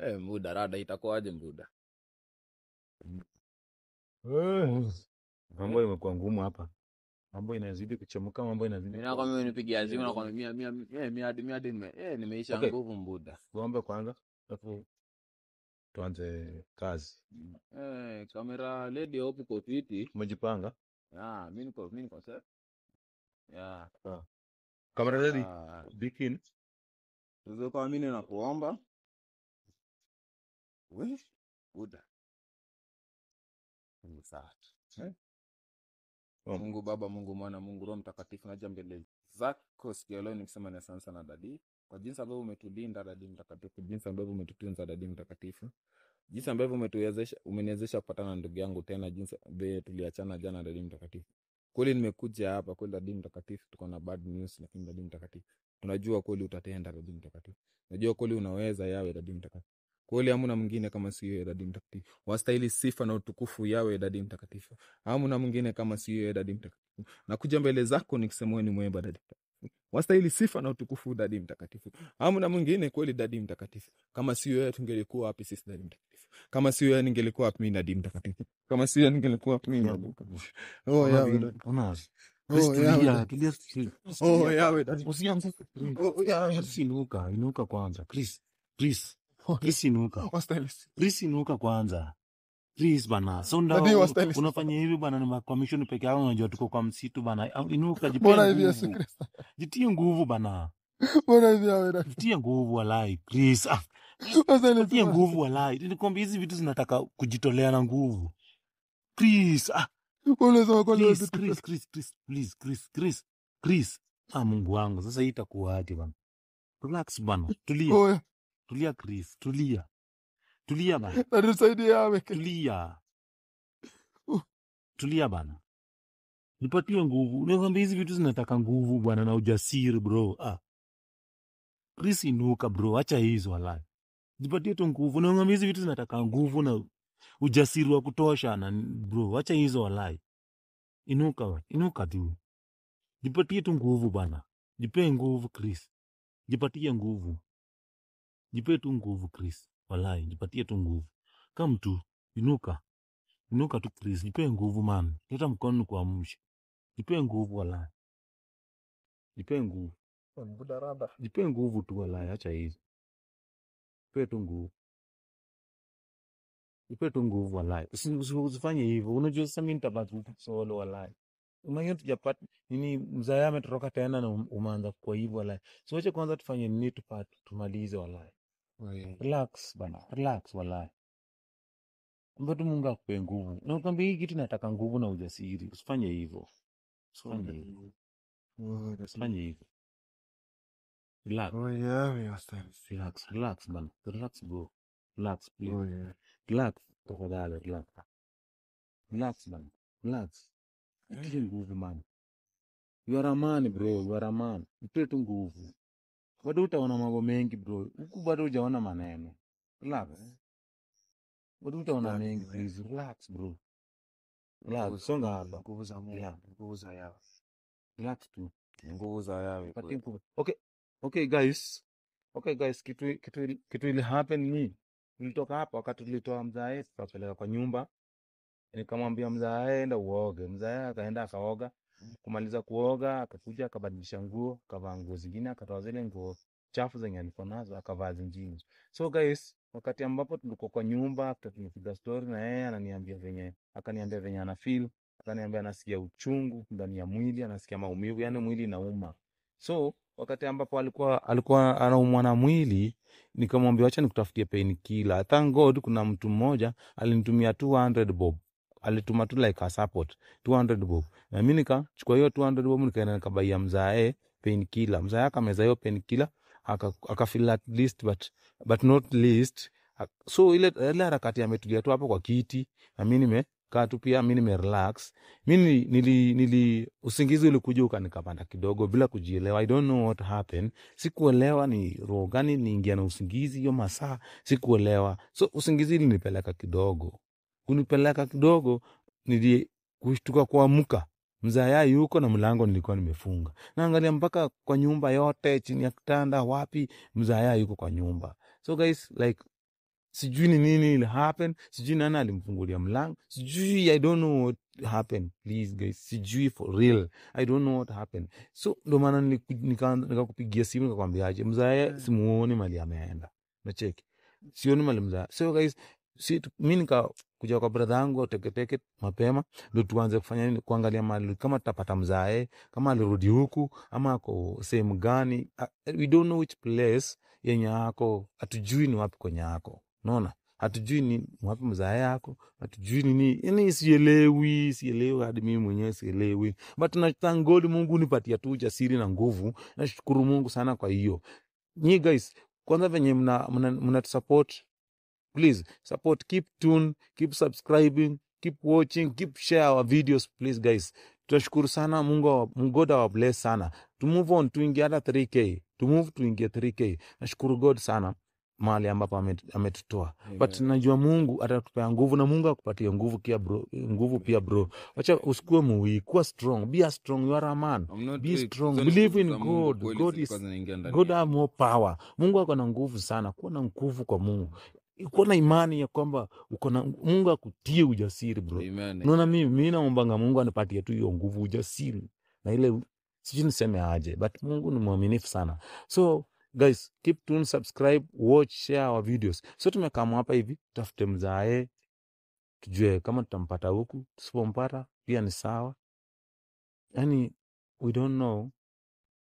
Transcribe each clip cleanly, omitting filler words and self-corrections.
Muda rada itakuwaje muda? Mambo imekuwa ngumu hapa. Mambo inazidi kuchemuka, mambo inazidi. Mimi nakwambia unipigia simu na kwambia mimi nimeisha nguvu muda. Tuombe kwanza, alafu tuanze kazi. Kamera lady hapo kwa fiti. Umejipanga? Mimi niko sawa. Kamera lady begin. Tuzo kwa mimi na kuomba. Muda. Mungu sawa. Mungu Baba, Mungu Mwana, Mungu Roho Mtakatifu, naja mbele zako siku leo nikisema ni asante sana dadi. Kwa jinsi ambavyo umetulinda dadi mtakatifu, jinsi ambavyo umetutunza dadi mtakatifu. Jinsi ambavyo umeniwezesha kupatana na ndugu yangu tena, jinsi ambavyo tuliachana jana dadi mtakatifu. Kweli nimekuja hapa kweli dadi mtakatifu, tuko na bad news lakini dadi mtakatifu. Tunajua kweli utatenda dadi mtakatifu. Najua kweli unaweza yawe dadi mtakatifu. Kweli hamna mwingine kama si wewe dadi mtakatifu. Wastahili sifa na utukufu yawe dadi mtakatifu. Hamna mwingine kama si wewe dadi mtakatifu. Nakuja mbele zako nikisema wewe ni mwema dadi mtakatifu. Wastahili sifa na utukufu dadi mtakatifu. Hamna mwingine kweli dadi mtakatifu. Kama si wewe tungelikuwa wapi sisi dadi mtakatifu? Kama si wewe ningelikuwa wapi mimi dadi mtakatifu? Kama si wewe ningelikuwa wapi mimi dadi mtakatifu? Yawe. Yawe dadi. Usianze. Inuka kwanza. Please inuka. Please inuka kwanza. Please bana. Sonda unafanya hivi bana, ni commission peke yako, unajua tuko kwa msitu bana. Inuka, jitie nguvu bana. Jitie nguvu walai. Please. Jitie nguvu walai. Nikwambia hizi vitu zinataka kujitolea na nguvu. Please. Chris. Mungu wangu. Sasa hii itakuwaje bana? Relax bana. Tulia Chris. Tulia bana. Tulia bana. Nipatie nguvu. Nikwambia hizi vitu zinataka nguvu bwana na ujasiri bro. Chris inuka bro, acha hizo walai. Nipatie tu nguvu. Nikwambia hizi vitu zinataka nguvu na ujasiri wa kutosha na bro, acha hizo walai. Inuka tu. Nipatie tu nguvu bana. Jipe nguvu Chris. Jipatie nguvu. Jipe tu nguvu Chris. Walai, jipatie tu nguvu. Kama tu, inuka tu Chris, jipe nguvu man. Leta mkono kuamsha. Jipe nguvu walai. Jipe nguvu. Jipe nguvu tu walai, acha hizo. Jipe tu nguvu walai. Usifanye hivyo. Unajua sasa mimi nitabaki solo walai. Unaona tujapata nini, mzaya ametoroka tena na umeanza kwa hivyo walai. So acha kwanza tufanye nini tumalize walai. Relax bana, relax walai. Mbona Mungu akupe nguvu. Na ukwambia hii kitu nataka nguvu na ujasiri. Usifanye hivyo. Usifanye hivyo. Relax. Relax bana. Relax bro. Relax please. Relax. Tafadhali relax. Relax bana. Relax. Jitie nguvu man. You are a man bro, you are a man. Jitie tu nguvu. Bado utaona mambo mengi bro. Huku bado hujaona maneno. Relax. Bado utaona mengi please. Relax bro. Relax. Songa hapa. Nguvu za yawe. Relax tu. Nguvu za yawe. Okay guys. Kitu ile happen ni nilitoka hapa wakati tulitoa mzae tukapeleka kwa nyumba. Nikamwambia mzae enda uoge. Mzae akaenda akaoga. Kumaliza kuoga akakuja akabadilisha nguo, akavaa nguo zingine, akatoa zile nguo chafu zenye alikuwa nazo akavaa zingine. So guys, wakati ambapo tulikuwa kwa nyumba tumepiga story na yeye, akaniambia venye ana feel, akaniambia anasikia uchungu ndani ya mwili, anasikia maumivu, yani mwili inauma. So wakati ambapo alikuwa anaumwa na mwili, nikamwambia acha nikutafutie painkiller. Thank God kuna mtu mmoja alinitumia 200 bob. Alituma tu like a support 200 bob. Na mimi nikachukua hiyo 200 bob nikaenda nikabaia mzae painkiller. Mzae akameza hiyo painkiller akafeel at least but not least. So ile harakati ametulia tu hapo kwa kiti na mimi nimekaa tu pia, mimi nimerelax. Mimi nili usingizi ulikuja ukanikapanda kidogo bila kujielewa. I don't know what happened. Sikuelewa ni roho gani niingia na usingizi hiyo masaa, sikuelewa. So usingizi ulinipeleka kidogo. Kunipeleka kidogo kushtuka kuamka. Mzaya yuko na mlango nilikuwa nimefunga. Naangalia mpaka kwa nyumba yote, chini ya kitanda wapi, mzaya yuko kwa nyumba. So guys, like sijui ni nini ili happen, sijui nani alimfungulia mlango, sijui, I don't know what happened. Please guys, sijui for real, I don't know what happened. So ndo maana nikakupigia simu nikakwambiaje, mzae simuoni mali ameenda, nacheki sioni mali mzae. So guys, mi nikakuja kwa brother yangu Teketeke mapema, ndo tuanze kufanya nini, kuangalia mali kama tutapata mzae, kama alirudi huku ama ako sehemu gani. We don't know which place yenye yako, hatujui ni wapi kwenye yako, unaona, hatujui ni wapi mzae yako, hatujui nini, yani sielewi hadi mimi mwenyewe sielewi, but na thank God Mungu nipatia tu ujasiri na nguvu. Nashukuru Mungu sana kwa hiyo. Nyi guys, kwanza venye mna support, please support, keep tuned, keep subscribing, keep watching, keep share our videos please guys. Tunashukuru sana Mungu, God our bless sana. To move on, tuingie hata 3K, to move tuingie 3K. Nashukuru God sana mahali ambapo ametutoa. But najua Mungu atatupea nguvu, na Mungu akupatie nguvu pia bro. Wacha usikue muwi, kuwa strong, be a strong, you are a man. Be strong, believe in God. God have more power. Mungu ako na nguvu sana. Kuwa na nguvu kwa Mungu. Kuwa na imani ya kwamba Mungu akutie ujasiri bro. Unaona, mimi naombanga Mungu anipatie tu hiyo nguvu, ujasiri na ile, sijui niseme aje, but Mungu ni mwaminifu sana. So guys, keep tuned, subscribe, watch, share our videos. So tumekama hapa hivi, tafute mzae, tujue kama tutampata huku, tusipompata pia ni sawa. Yani we don't know,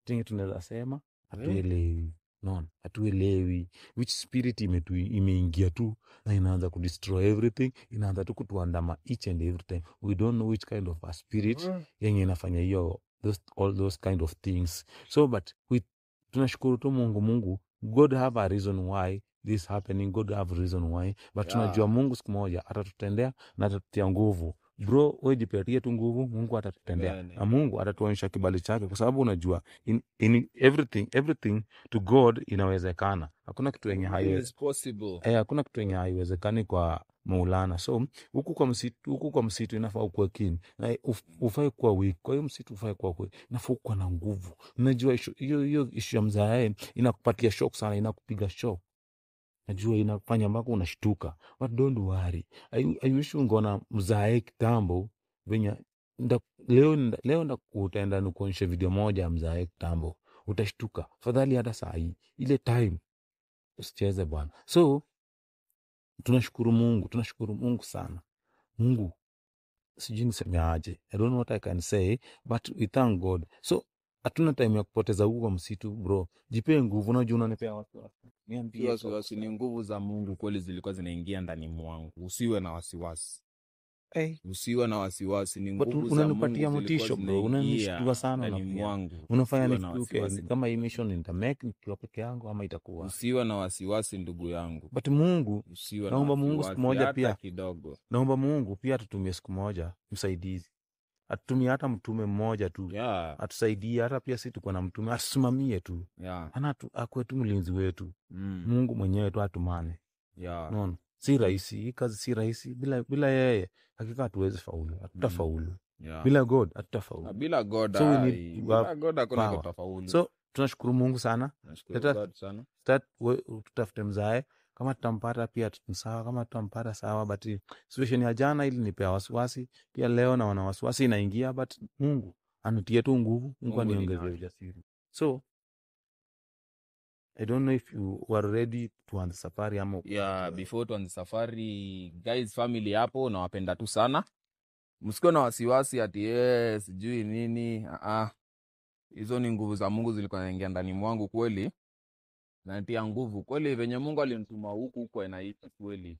tingi tunaweza sema hatuelewi. No, hatuelewi which spirit imeingia tu na inaanza kudestroy everything, inaanza tu kutuandama each and every time. We don't know which kind of a spirit yenye inafanya hiyo, all those kind of things. So but tunashukuru tu Mungu, God have a reason why this happening, God have a reason why, but tunajua Mungu siku moja atatutendea na atatutia nguvu. Bro, wewe jipatie tu nguvu, Mungu atatutendea. Na Mungu atatuonyesha kibali chake, kwa sababu unajua in everything to God inawezekana. Hakuna kitu yenye hakuna kitu yenye haiwezekani kwa Maulana. So huku kwa msitu inafaa ukue keen, na ufai kuwa weak. Kwa hiyo msitu ufai kuwa weak, inafaa kuwa na nguvu. Unajua hiyo issue ya mzae inakupatia shock sana, inakupiga shock. Najua inafanya mpaka unashtuka, but don't worry. I wish ungeona mzae kitambo venye leo utaenda nikuonyesha video moja ya mzae kitambo, utashtuka. Fadhali hata saa hii ile time usicheze bwana. So tunashukuru Mungu sana. Mungu sijui niseme aje, I don't know what I can say, but we thank God. So hatuna time ya kupoteza huko msitu bro. Jipee nguvu, unajua unanipea wasiwasi. Niambie wasiwasi ni nguvu za Mungu kweli zilikuwa zinaingia ndani mwangu. Usiwe na wasiwasi. Usiwe na wasiwasi, ni nguvu za Mungu. Unanipatia motisha bro, unanishtua sana ndani mwangu. Unafanya nifike kama hii mission nitamake nikiwa peke yangu ama itakuwa. Usiwe na wasiwasi ndugu yangu. But Mungu, naomba Mungu siku moja pia kidogo. Naomba Mungu pia atutumie siku moja msaidizi. Atutumie hata mtume mmoja tu. Atusaidie hata pia sisi tuko na mtume, atusimamie tu. Ana akwe tu mlinzi wetu. Mungu mwenyewe tu atumane. Unaona? Si rahisi, hii kazi si rahisi. Bila yeye hakika hatuwezi faulu. Hatutafaulu. Bila God hatutafaulu. Bila God, so hakuna kutafaulu. So tunashukuru Mungu sana. Tutafute mzae, kama tutampata pia sawa, kama tutampata sawa, but situation ya jana ili nipea wasiwasi, pia leo na wana wasiwasi inaingia, but Mungu anitie tu nguvu, Mungu aniongezee ujasiri. So I don't know if you were ready to anza safari ama before tuanze safari guys, family hapo nawapenda tu sana. Msiko na wasiwasi ati sijui nini. Hizo ni nguvu za Mungu zilikuwa zinaingia ndani mwangu kweli. Na nitia nguvu kweli venye Mungu alinituma huko inaita kweli.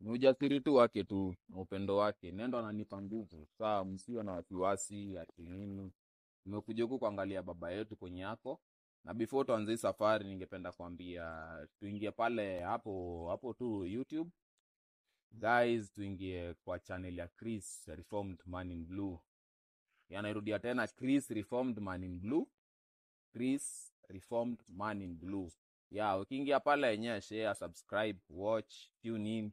Ni ujasiri tu wake tu na upendo wake. Nenda ananipa nguvu. Sawa, msiwe na wasiwasi ati nini. Nimekuja huku kuangalia baba yetu kwenye yako. Na before tuanze safari ningependa kuambia tuingie pale hapo tu YouTube. Guys, tuingie kwa channel ya Chris Reformed Man in Blue. Nairudia tena, Chris Reformed Man in Blue. Chris Reformed Man in Blue. Ukiingia pale yenyewe share, subscribe, watch, tune in.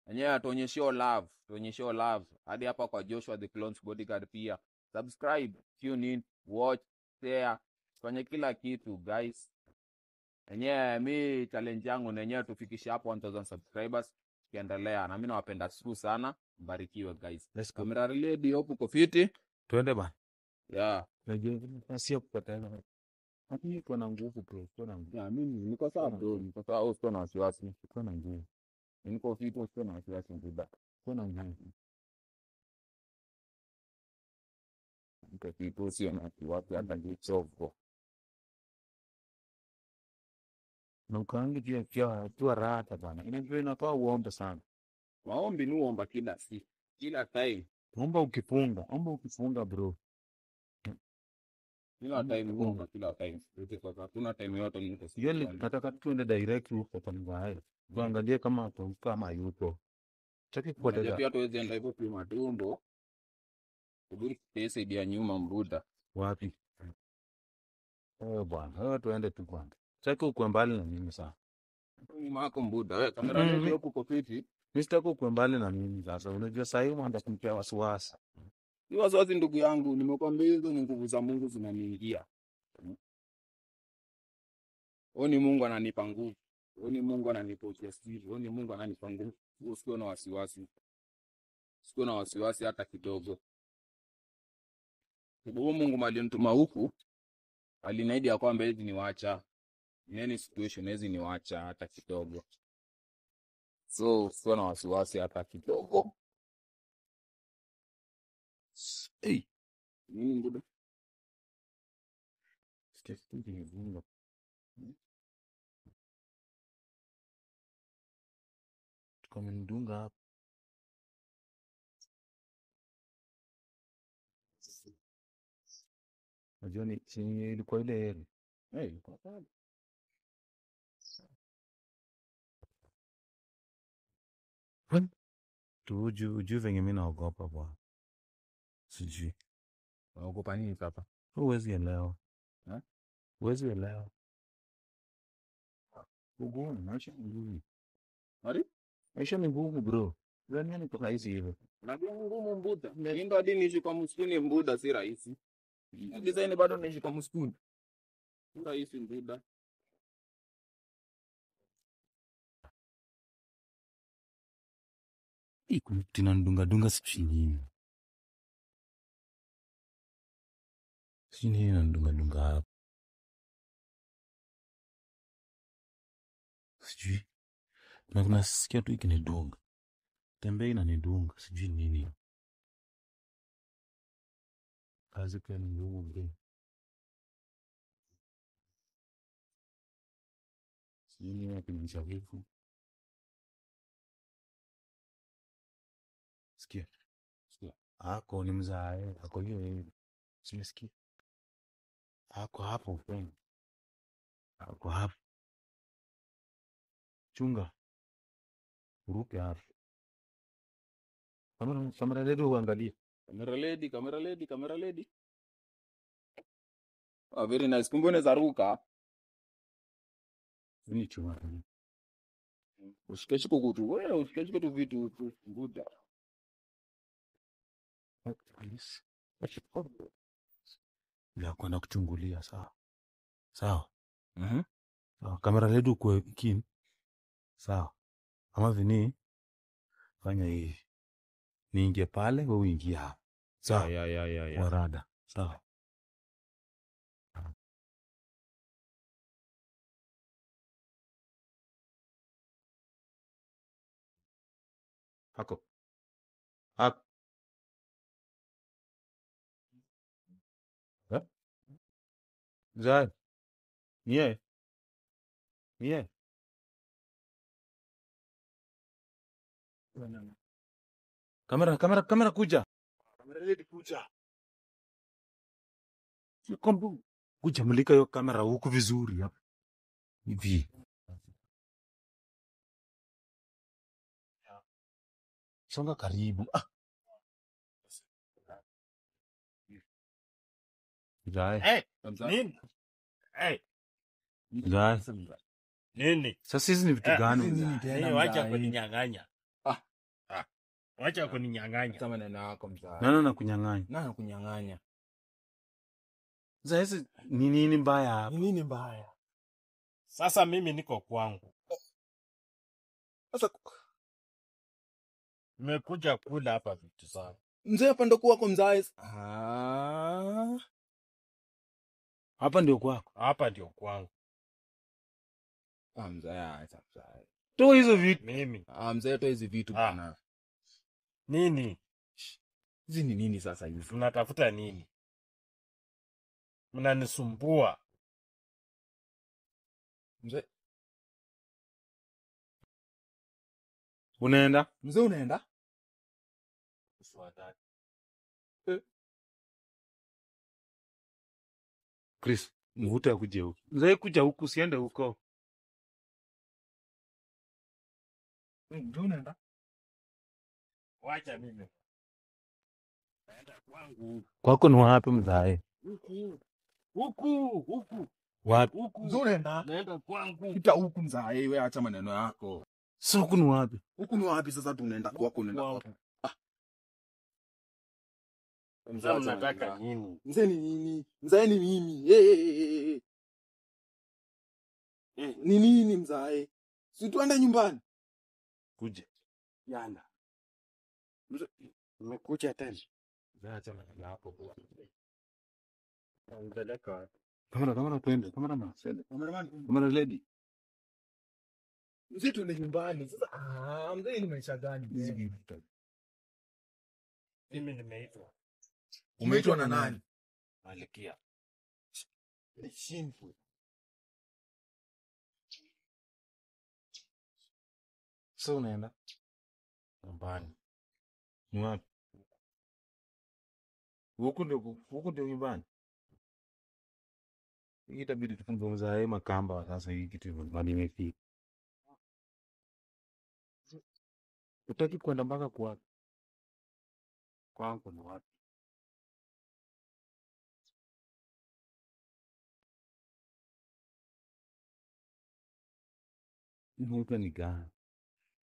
Yenyewe tuonyeshe love. Hadi hapa kwa Joshua the Clones Bodyguard pia. Subscribe, tune in, watch, share. Fanya kila kitu guys. Enyewe mi challenge yangu ni yenyewe tufikishe hapo 1000 subscribers. Kiendelea na mimi nawapenda sana. Mbarikiwe guys. Let's go. Camera ready hapo uko fiti? Twende bana. Yeah. Najua sio kupata. Lakini uko na nguvu bro, uko na nguvu. Yeah, mimi niko sawa bro, niko sawa, usio na wasiwasi. Uko na nguvu. Niko fiti, usio na wasiwasi ndugu. Uko na nguvu. Niko fiti, usio na wasiwasi hata nichovo. Na ukaangi pia tu rata bana. Inajua inafaa uombe sana. Maombi ni uomba kila siku, kila time. Omba ukifunga bro. Kila time uomba kila time. Kwa hakuna time yote niko siku. Yoni nataka tuende direct huko kwa mbae. Tuangalie kama kama yupo. Chaki kwa Ndio dada. pia tuweze enda hivyo kwa matumbo. Kubiri pesa ya nyuma mruda. Wapi? Bwana, tuende tu kwanza. Chaki uko mbali na mimi sana. Nyuma yako mbuda, wewe kamera ndio huko kwa fiti. Mimi sitaki uko mbali na mimi sasa. Unajua sasa hivi mwanza kunipea wasiwasi. Ni wasiwasi ndugu yangu, nimekwambia hizo ni nguvu za Mungu zinaniingia. Oni Mungu ananipa nguvu. Oni Mungu ananipa ujasiri. Oni Mungu ananipa nguvu. Usio na wasiwasi. Siko na wasiwasi hata kidogo. Sababu Mungu alinituma huku, aliniahidi ya kwamba hizi niwaacha. In any situation hizi niwaacha hata kidogo. So, sio na wasiwasi hata kidogo. Hey, Nini mbuda? sitaki nivunga. Tukamendunga hapa. Unajua ni ilikuwa ile heri. Kwa sababu. Ujue venye mimi naogopa bwana. Sijui. Unaogopa nini sasa? Huwezi elewa. Eh? Huwezi elewa. Ugumu, maisha ni ngumu. Ari? Maisha ni ngumu bro. Yaani ni kwa hizi hivyo. Unajua ngumu mbuda. Ndio hadi niishi kwa msituni mbuda si rahisi. Design bado naishi kwa msituni. Si rahisi mbuda. Tinandunga sijui nini. Sijui nini inandunga hapa. Sijui. Na kuna sikia tu ikinidunga. Tembea inanidunga. Sijui nini. Kazi kwa ni ngumu bro. Sijui nini inapigisha vifu. Sikia. Ako ni mzae. Ako hiyo. Simesikia. Ako hapo friend. Ako hapo. Chunga. Uruke hapo. Kamera ledi uangalie. Camera lady. Oh, very nice. Kumbe unaweza ruka. Ni chunga. Usikeshike kutu. Wewe usikeshike tu vitu tu mbuda. Please. Ya kwenda kuchungulia sawa. Sawa. Sawa. Kamera ledu kwa kini. Sawa. Ama vini fanya hivi. Niingie pale wewe uingie hapa. Sawa. Ya. Warada. Sawa. Hako. Hako. Zai. Nie. Kamera kuja. Kamera ledi kuja. Kombu. Kuja mulika hiyo kamera huku vizuri hapa. Hivi. Songa karibu. Zai. Nini? Zai. Nini? Sasa hizi ni vitu gani? Nini wacha kuninyang'anya. Wacha kuninyang'anya. Kama neno yako mzaa. Nani anakunyang'anya? Nani kunyang'anya? Sasa hizi ni nini mbaya hapa? Nini mbaya? Sasa mimi niko kwangu. Sasa Nimekuja kula hapa vitu zangu. mzee hapa ndo kwako mzae. Hapa ndio kwako. Hapa ndio kwangu. Mzee acha mzee. Toa hizo vitu. Mimi. Mzee toa hizi vitu bwana. Nini? Hizi ni nini sasa hizi? Mnatafuta nini? Mnanisumbua. Mzee, Unaenda? mzee unaenda? Usiwadai. Chris, mvuta akuje huku. Mzee kuja huku, usiende huko. Mzee unaenda? Wacha mimi. Naenda kwangu. Kwako ni wapi mzae? Huku. Wapi? Mzee unaenda? Naenda kwangu. Pita huku mzee, wewe acha maneno yako. Sasa huku ni wapi? Huku ni wapi sasa tunaenda kwako unaenda kwako? Mzee mnataka nini? Mzee ni nini? Mzee ni mimi. Ni nini mzee? Si tuende nyumbani. Kuja. Yana. Nimekuja tena. Mzee acha maneno hapo kwa. Nampeleka wapi? Kamera twende. Kamera lady. Mzee tuende nyumbani. Sasa mzee ni maisha gani? Mimi nimeitwa. Umeitwa na nani? Malikia. Shameful. Sasa unaenda? Nyumbani. Ni wapi? Huku ndio nyumbani. Hii itabidi tufunge mzae makamba sasa hii kitu bado imefika. Utaki kwenda mpaka kwa Kwangu ni wapi? Maisha ni gani?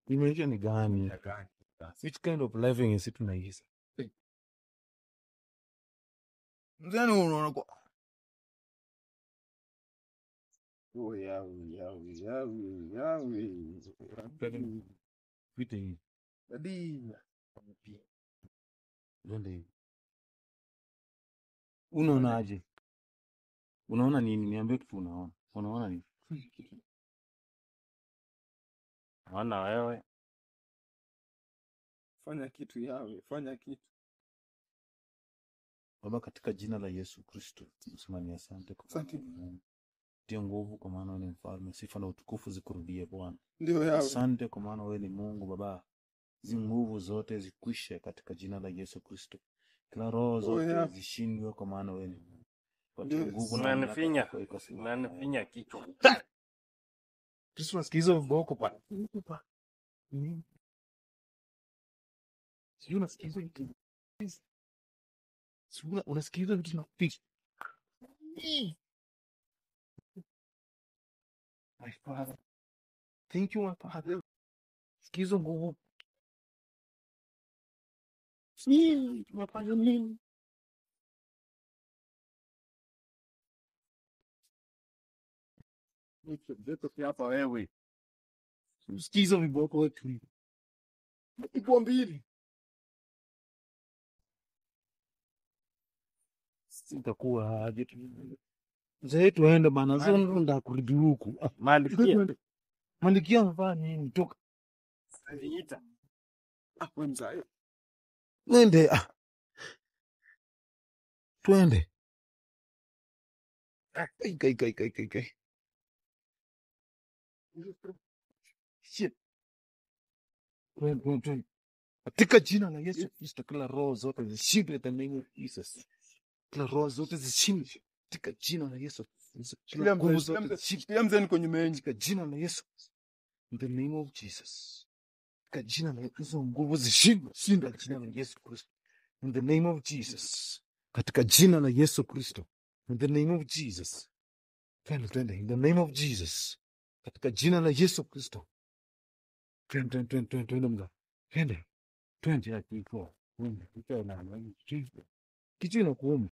Maisha ni gani? Which kind of living is it tunaishi? Mzee unaona kwa Vita hii. Dadi. Ndio. Unaonaje? Unaona nini? Niambie kitu unaona. Unaona nini? Naona wewe. Fanya kitu yawe, fanya kitu. Baba, katika jina la Yesu Kristo, tunasema ni asante kwa Asante. tia nguvu kwa maana wewe ni mfalme. Sifa na utukufu zikurudie Bwana. Ndio yawe. Asante kwa maana wewe ni Mungu Baba. Zi nguvu zote zikwishe katika jina la Yesu Kristo. Kila roho zote zishindwe kwa maana wewe ni Mungu. Kwa nguvu na Unanifinya. Unanifinya kichwa. Kristo, nasikiza mboko pa. Sio nasikiza kitu. Sio unasikiza vitu napiga. My Father. Thank you, my Father. Sikiza nguvu. Tunafanya nini? Niko hapa wewe. Sikiza viboko wetu. Ipo mbili. Sitakuwa aje. Mzee tuende bana, sio ndo kurudi huku. Malikia amefanya nini? Toka. Aliita. Wewe mzee. Nende. Twende. Kai. Shit. Twende. Katika jina la Yesu Kristo, kila roho zote zishindwe the name of Jesus. Kila roho zote zishindwe katika jina la Yesu. Kila nguvu zote zishindwe. Mzee niko nyuma yenu. Katika jina la Yesu. In the name of Jesus. Katika jina la Yesu, nguvu zishindwe. Shinda jina la Yesu Kristo. In the name of Jesus. Katika jina la Yesu Kristo. In the name of Jesus. Twende. In the name of Jesus. Katika jina la Yesu Kristo. Twende mga. Twende ya kiko. Kitu inakuuma.